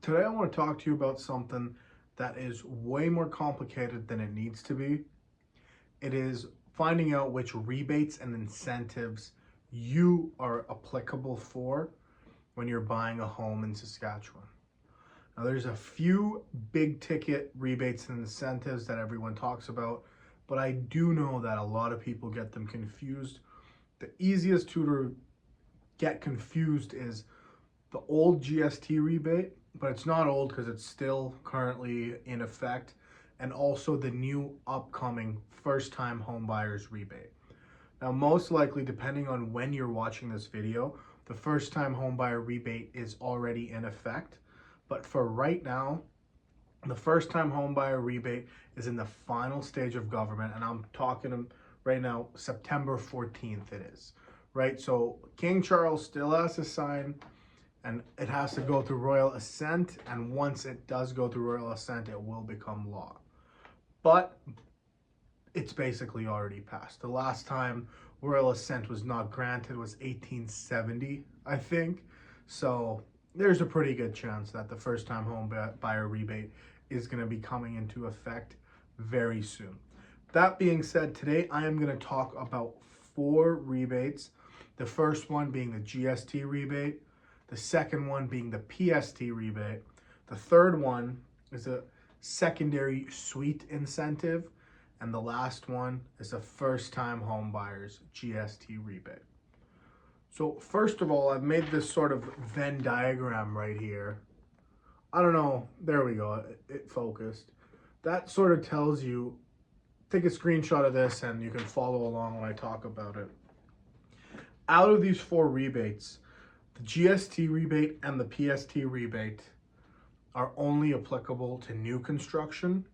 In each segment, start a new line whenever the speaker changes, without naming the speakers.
Today I want to talk to you about something that is way more complicated than it needs to be. It is finding out which rebates and incentives you are applicable for when you're buying a home in Saskatchewan. Now there's a few big ticket rebates and incentives that everyone talks about, but I do know that a lot of people get them confused. The easiest two to get confused is the old GST rebate, but it's not old because it's still currently in effect, and also the new upcoming first time home buyers rebate. Now, most likely, depending on when you're watching this video, the first time home buyer rebate is already in effect. But for right now, the first time home buyer rebate is in the final stage of government, and I'm talking right now, September 14th it is, right? So King Charles still has to sign, and it has to go through royal assent, and once it does go through royal assent, it will become law. But it's basically already passed. The last time royal assent was not granted was 1870, I think. So there's a pretty good chance that the first time home buyer rebate is going to be coming into effect very soon. That being said, today I am going to talk about 4 rebates. The first one being the GST rebate, the second one being the PST rebate, the third one is a secondary suite incentive, and the last one is a first time home buyers GST rebate. So first of all, I've made this sort of Venn diagram right here. I don't know, there we go, it focused. That sort of tells you, take a screenshot of this and you can follow along when I talk about it. Out of these 4 rebates, the GST rebate and the PST rebate are only applicable to new construction.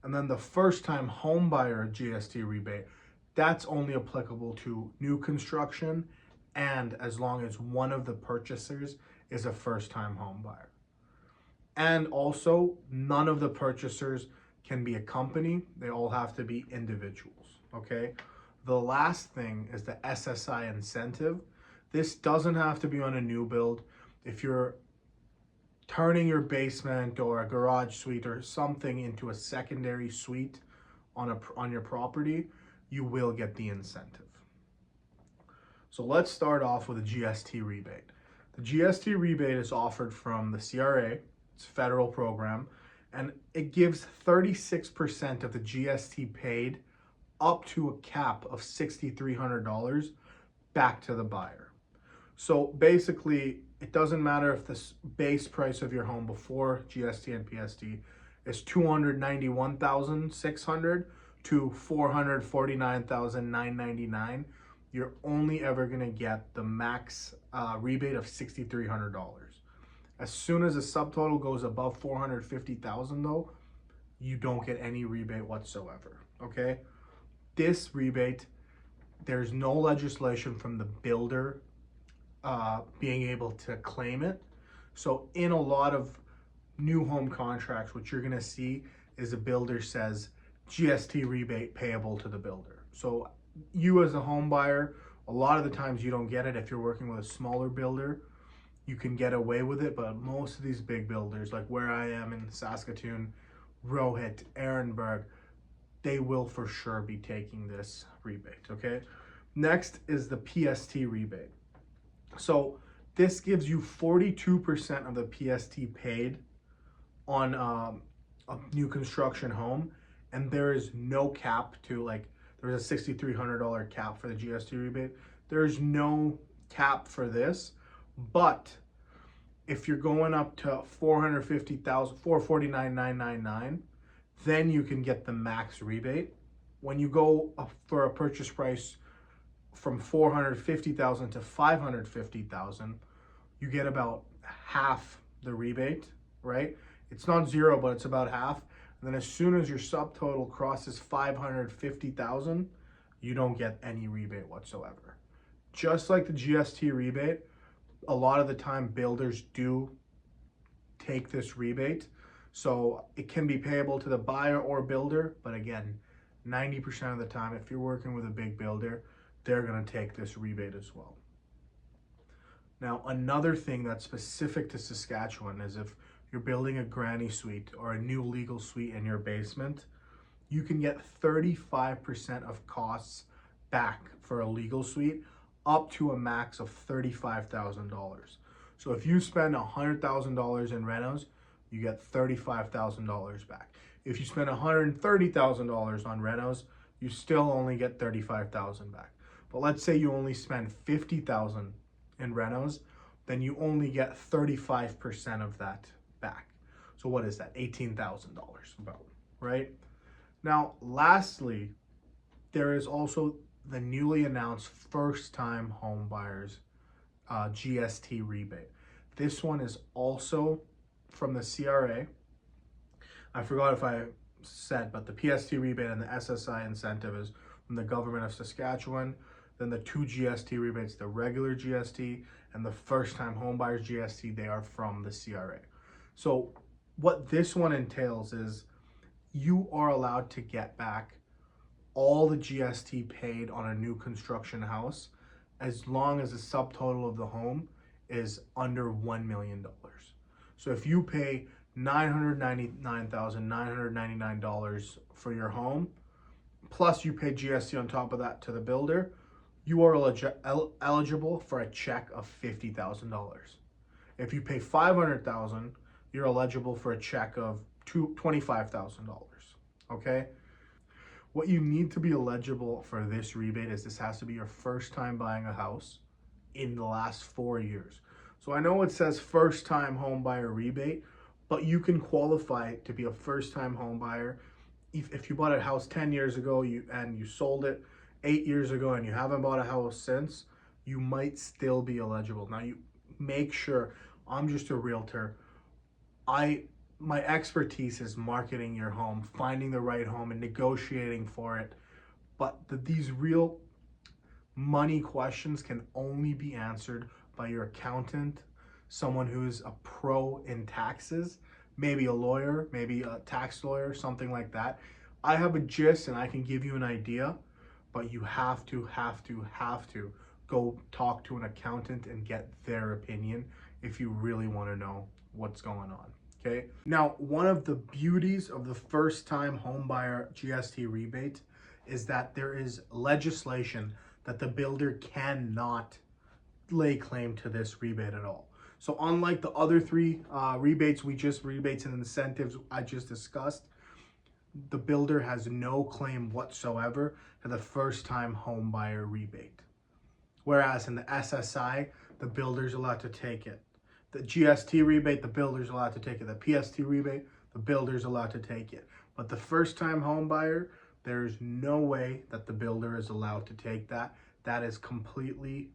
And then the first time home buyer GST rebate, that's only applicable to new construction and as long as one of the purchasers is a first time home buyer. And also, none of the purchasers can be a company. They all have to be individuals, okay? The last thing is the SSI incentive. This doesn't have to be on a new build. If you're turning your basement or a garage suite or something into a secondary suite on your property, you will get the incentive. So let's start off with a GST rebate. The GST rebate is offered from the CRA, it's a federal program, and it gives 36% of the GST paid up to a cap of $6,300 back to the buyer. So basically, it doesn't matter if the base price of your home before GST and PST is $291,600 to $449,999. You're only ever going to get the max rebate of $6,300. As soon as the subtotal goes above $450,000, though, you don't get any rebate whatsoever. Okay, this rebate, there's no legislation from the builder being able to claim it. So in a lot of new home contracts, what you're gonna see is a builder says GST rebate payable to the builder. So you as a home buyer, a lot of the times you don't get it. If you're working with a smaller builder, you can get away with it, but most of these big builders, like where I am in Saskatoon, Rohit, Ehrenberg, they will for sure be taking this rebate, okay? Next is the PST rebate. So this gives you 42% of the PST paid on a new construction home, and there is no cap to, like, there's a $6,300 cap for the GST rebate. There's no cap for this, but if you're going up to $450,000, $449,999, then you can get the max rebate. When you go for a purchase price from $450,000 to $550,000, you get about half the rebate, right? It's not zero, but it's about half. And then as soon as your subtotal crosses $550,000, you don't get any rebate whatsoever. Just like the GST rebate, a lot of the time builders do take this rebate. So it can be payable to the buyer or builder, but again, 90% of the time, if you're working with a big builder, they're gonna take this rebate as well. Now, another thing that's specific to Saskatchewan is if you're building a granny suite or a new legal suite in your basement, you can get 35% of costs back for a legal suite, up to a max of $35,000. So if you spend $100,000 in renos, you get $35,000 back. If you spend $130,000 on renos, you still only get $35,000 back. But let's say you only spend $50,000 in renos, then you only get 35% of that back. So what is that? $18,000 about, right? Now, lastly, there is also the newly announced first-time home buyers GST rebate. This one is also from the CRA. I forgot if I said, but the PST rebate and the SSI incentive is from the government of Saskatchewan. Then the two GST rebates, the regular GST and the first-time home buyers GST, they are from the CRA. So what this one entails is you are allowed to get back all the GST paid on a new construction house as long as the subtotal of the home is under $1 million. So if you pay $999,999 for your home, plus you pay GST on top of that to the builder, you are eligible for a check of $50,000. If you pay $500,000, you're eligible for a check of $25,000, okay? What you need to be eligible for this rebate is this has to be your first time buying a house in the last 4 years. So I know it says first time home buyer rebate, but you can qualify to be a first time home buyer. If you bought a house 10 years ago and you sold it 8 years ago and you haven't bought a house since, you might still be eligible. Now you make sure, I'm just a realtor. My expertise is marketing your home, finding the right home and negotiating for it. But these real money questions can only be answered by your accountant, someone who's a pro in taxes, maybe a lawyer, maybe a tax lawyer, something like that. I have a gist and I can give you an idea, but you have to go talk to an accountant and get their opinion if you really want to know what's going on. Okay. Now, one of the beauties of the first time home buyer GST rebate is that there is legislation that the builder cannot lay claim to this rebate at all. So unlike the other three rebates and incentives I just discussed, the builder has no claim whatsoever to the first time home buyer rebate. Whereas in the SSI, the builder's allowed to take it. The GST rebate, the builder's allowed to take it. The PST rebate, the builder's allowed to take it. But the first time home buyer, there's no way that the builder is allowed to take that. That is completely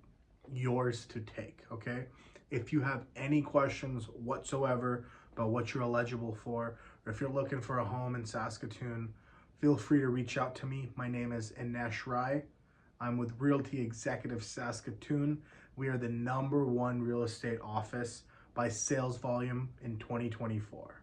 yours to take, okay? If you have any questions whatsoever about what you're eligible for, or if you're looking for a home in Saskatoon, feel free to reach out to me. My name is Inesh Rai. I'm with Realty Executive Saskatoon. We are the #1 real estate office by sales volume in 2024.